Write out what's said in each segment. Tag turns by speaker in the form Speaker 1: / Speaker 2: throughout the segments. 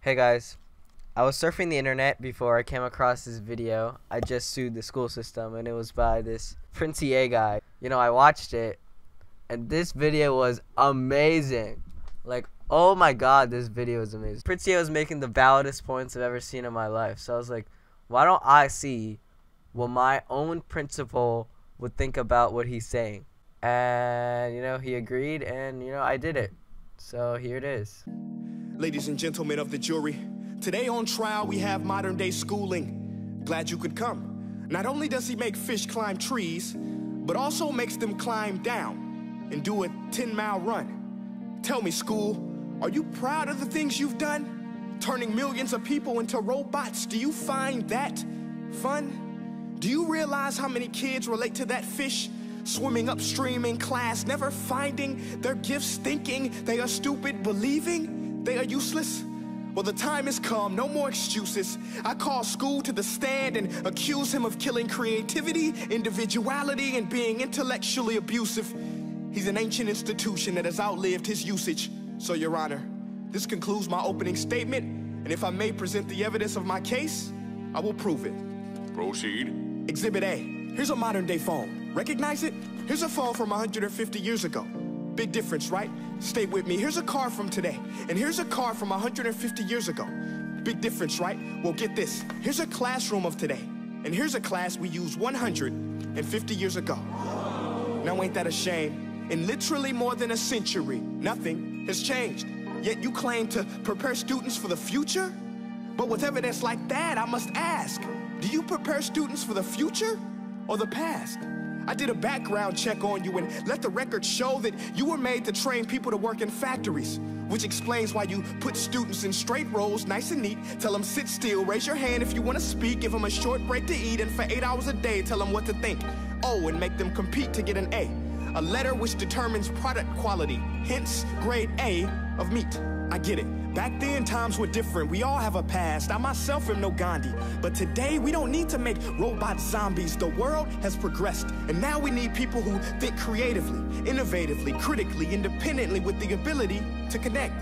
Speaker 1: Hey guys, I was surfing the internet before I came across this video. I just sued the school system, and it was by this Prince EA guy. You know, I watched it, and this video was amazing. Like, oh my god, this video is amazing. Prince EA was making the validest points I've ever seen in my life. So I was like, why don't I see what my own principal would think about what he's saying? And, you know, he agreed, and, you know, I did it. So here it is.
Speaker 2: Ladies and gentlemen of the jury, today on trial we have modern day schooling. Glad you could come. Not only does he make fish climb trees, but also makes them climb down and do a 10-mile run. Tell me, school, are you proud of the things you've done? Turning millions of people into robots, do you find that fun? Do you realize how many kids relate to that fish swimming upstream in class, never finding their gifts, thinking they are stupid, believing they are useless? Well, the time has come, no more excuses. I call school to the stand and accuse him of killing creativity, individuality, and being intellectually abusive. He's an ancient institution that has outlived his usage. So, Your Honor, this concludes my opening statement, and if I may present the evidence of my case, I will prove it.
Speaker 3: Proceed.
Speaker 2: Exhibit A. Here's a modern day phone. Recognize it? Here's a phone from 150 years ago. Big difference, right? Stay with me. Here's a car from today, and here's a car from 150 years ago. Big difference, right? Well, get this. Here's a classroom of today, and here's a class we used 150 years ago. Now, ain't that a shame? In literally more than a century, nothing has changed. Yet you claim to prepare students for the future? But with evidence like that, I must ask, do you prepare students for the future or the past? I did a background check on you and let the record show that you were made to train people to work in factories, which explains why you put students in straight rows, nice and neat, tell them sit still, raise your hand if you want to speak, give them a short break to eat, and for 8 hours a day, tell them what to think. Oh, and make them compete to get an A letter which determines product quality, hence grade A of meat. I get it. Back then, times were different. We all have a past. I myself am no Gandhi. But today, we don't need to make robot zombies. The world has progressed. And now we need people who think creatively, innovatively, critically, independently, with the ability to connect.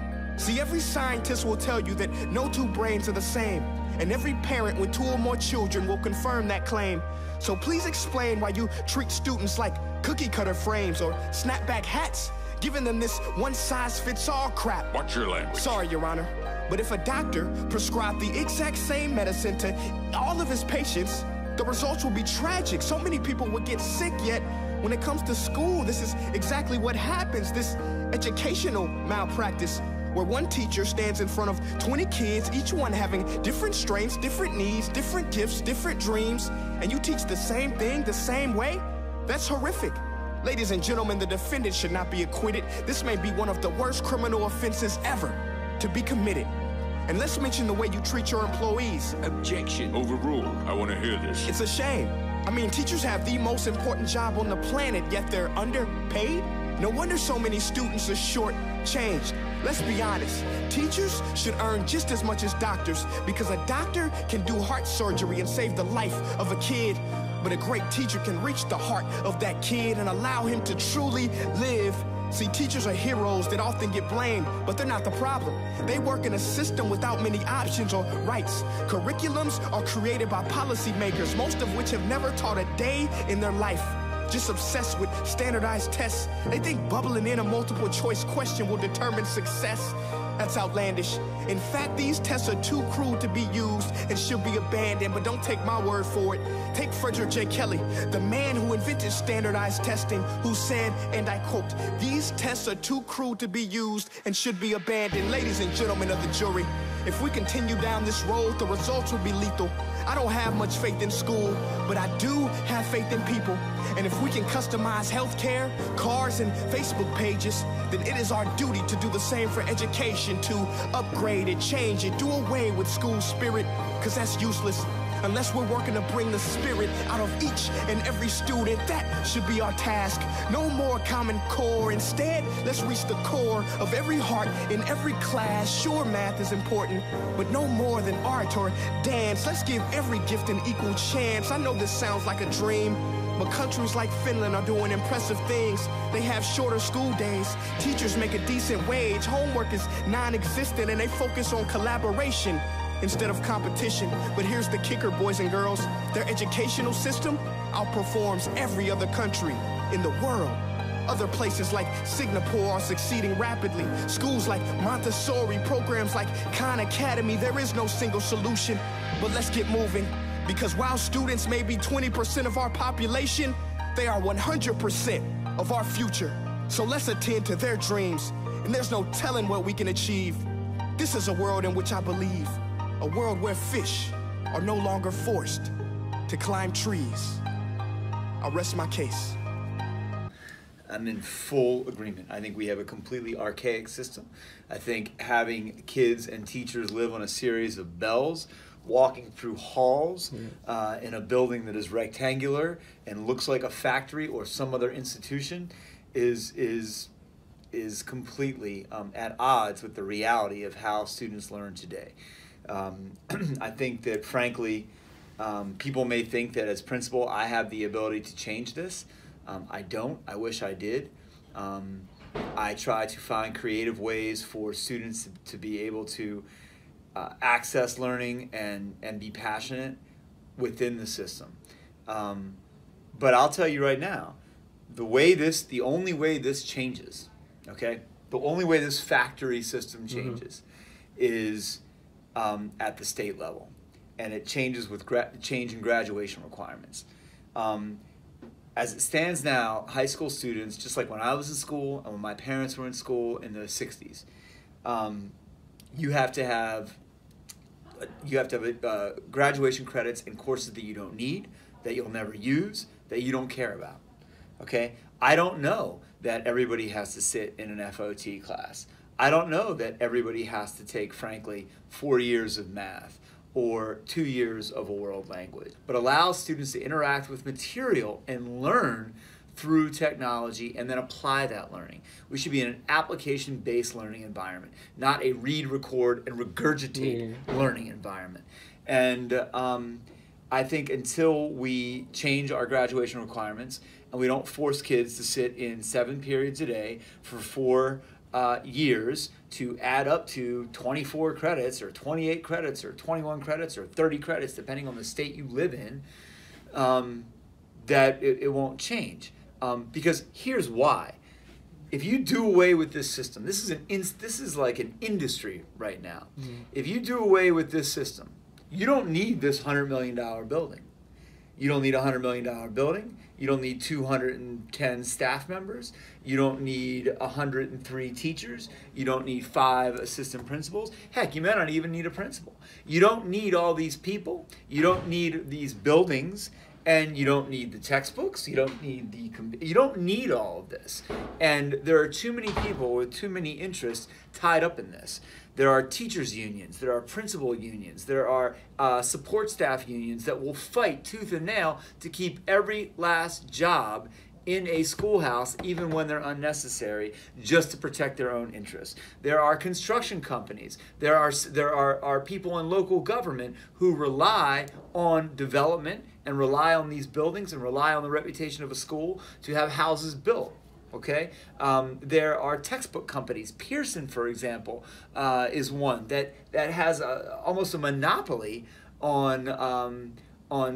Speaker 2: See, every scientist will tell you that no two brains are the same. And every parent with 2 or more children will confirm that claim. So please explain why you treat students like cookie cutter frames or snapback hats, giving them this one-size-fits-all crap.
Speaker 3: Watch your language.
Speaker 2: Sorry, Your Honor, but if a doctor prescribed the exact same medicine to all of his patients, the results will be tragic. So many people would get sick, yet when it comes to school, this is exactly what happens, this educational malpractice, where one teacher stands in front of 20 kids, each one having different strengths, different needs, different gifts, different dreams, and you teach the same thing the same way? That's horrific. Ladies and gentlemen, the defendant should not be acquitted. This may be one of the worst criminal offenses ever to be committed. And let's mention the way you treat your employees.
Speaker 3: Objection. Overruled. I want to hear this.
Speaker 2: It's a shame. I mean, teachers have the most important job on the planet, yet they're underpaid? No wonder so many students are short-changed. Let's be honest. Teachers should earn just as much as doctors, because a doctor can do heart surgery and save the life of a kid. But a great teacher can reach the heart of that kid and allow him to truly live. See, teachers are heroes that often get blamed, but they're not the problem. They work in a system without many options or rights. Curriculums are created by policymakers, most of which have never taught a day in their life. Just obsessed with standardized tests. They think bubbling in a multiple choice question will determine success. That's outlandish. In fact, these tests are too cruel to be used and should be abandoned, but don't take my word for it. Take Frederick J. Kelly, the man who invented standardized testing, who said, and I quote, "These tests are too cruel to be used and should be abandoned." Ladies and gentlemen of the jury, if we continue down this road, the results will be lethal. I don't have much faith in school, but I do have faith in people. And if we can customize healthcare, cars, and Facebook pages, then it is our duty to do the same for education, to upgrade it, change it, do away with school spirit, because that's useless. Unless we're working to bring the spirit out of each and every student, that should be our task. No more Common Core. Instead, let's reach the core of every heart in every class. Sure, math is important, but no more than art or dance. Let's give every gift an equal chance. I know this sounds like a dream, But countries like Finland are doing impressive things. They have shorter school days. Teachers make a decent wage. Homework is non-existent, and they focus on collaboration instead of competition. But here's the kicker, boys and girls. Their educational system outperforms every other country in the world. Other places like Singapore are succeeding rapidly. Schools like Montessori, programs like Khan Academy, there is no single solution. But let's get moving, because while students may be 20% of our population, they are 100% of our future. So let's attend to their dreams, and there's no telling what we can achieve. This is a world in which I believe, a world where fish are no longer forced to climb trees. I'll rest my case.
Speaker 4: I'm in full agreement. I think we have a completely archaic system. I think having kids and teachers live on a series of bells, walking through halls in a building that is rectangular and looks like a factory or some other institution is completely at odds with the reality of how students learn today. I think that, frankly, people may think that as principal I have the ability to change this. I don't. I wish I did. I try to find creative ways for students to be able to access learning and be passionate within the system. But I'll tell you right now, the only way this changes, okay? The only way this factory system changes is at the state level. And it changes with change in graduation requirements. As it stands now, high school students, just like when I was in school and when my parents were in school in the 60s, you have to have graduation credits in courses that you don't need, that you'll never use, that you don't care about. Okay? I don't know that everybody has to sit in an FOT class. I don't know that everybody has to take, frankly, 4 years of math or 2 years of a world language, but allow students to interact with material and learn through technology and then apply that learning. We should be in an application-based learning environment, not a read, record, and regurgitate learning environment. And I think until we change our graduation requirements and we don't force kids to sit in 7 periods a day for 4 years to add up to 24 credits or 28 credits or 21 credits or 30 credits, depending on the state you live in, that it won't change. Because here's why. If you do away with this system, this is like an industry right now. If you do away with this system, you don't need this $100 million building. You don't need a $100 million building. You don't need 210 staff members. You don't need 103 teachers. You don't need 5 assistant principals. Heck, you may not even need a principal. You don't need all these people. You don't need these buildings. And you don't need the textbooks. You don't need all of this. And there are too many people with too many interests tied up in this. There are teachers unions, there are principal unions, there are support staff unions that will fight tooth and nail to keep every last job in a schoolhouse, even when they're unnecessary, just to protect their own interests. There are construction companies. There are people in local government who rely on development and rely on these buildings and rely on the reputation of a school to have houses built. Okay, there are textbook companies. Pearson, for example, is one that has almost a monopoly on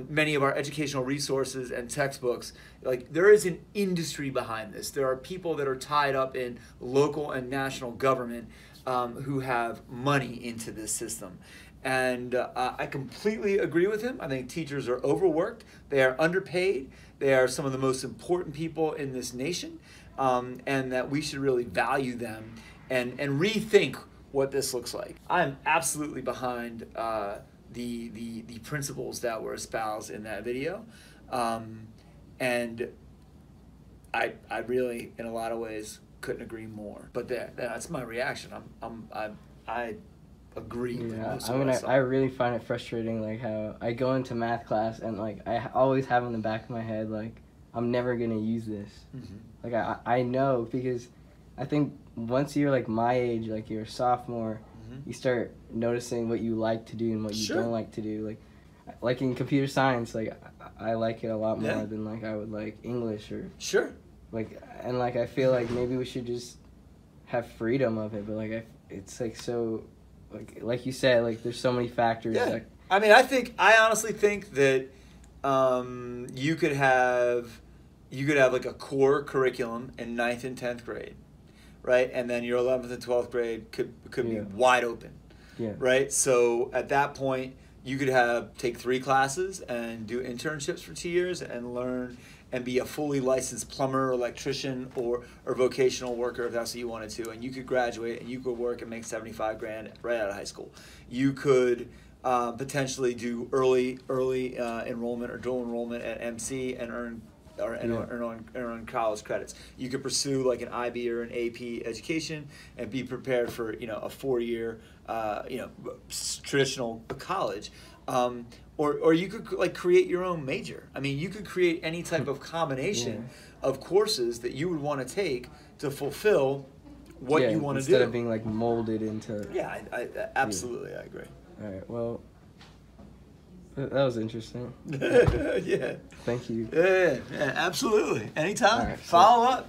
Speaker 4: many of our educational resources and textbooks. Like, there is an industry behind this. There are people that are tied up in local and national government who have money into this system. And I completely agree with him. I think teachers are overworked. They are underpaid. They are some of the most important people in this nation, and that we should really value them and rethink what this looks like. I'm absolutely behind the principles that were espoused in that video, and I really, in a lot of ways, couldn't agree more. But that's my reaction. I agree with most of what I saw.
Speaker 1: I really find it frustrating, like, how I go into math class and, like, I always have in the back of my head, like, I'm never gonna use this. Like, I know, because I think once you're, like, my age, like, you're a sophomore, you start noticing what you like to do and what you don't like to do. Like, like in computer science, like I like it a lot more
Speaker 4: Yeah.
Speaker 1: than like I would like English or
Speaker 4: Sure.
Speaker 1: like, and like I feel like maybe we should just have freedom of it, but like it's like so like you said, like there's so many factors.
Speaker 4: Yeah.
Speaker 1: That,
Speaker 4: I mean, I honestly think that you could have like a core curriculum in 9th and 10th grade, right? And then your 11th and 12th grade could be wide open,
Speaker 1: yeah.
Speaker 4: right? So at that point, you could take 3 classes and do internships for 2 years and learn and be a fully licensed plumber, electrician, or vocational worker if that's what you wanted to. And you could graduate and you could work and make $75,000 right out of high school. You could potentially do early enrollment or dual enrollment at MC and earn college credits. You could pursue like an IB or an AP education and be prepared for a 4-year traditional college. Or you could like create your own major. I mean, you could create any type of combination of courses that you would want to take to fulfill what you want to do.
Speaker 1: Instead of being like molded into.
Speaker 4: Yeah, I absolutely, I agree.
Speaker 1: All right, well, that was interesting.
Speaker 4: Yeah.
Speaker 1: Thank you.
Speaker 4: Yeah, absolutely. Anytime.
Speaker 1: All right,
Speaker 4: Follow up.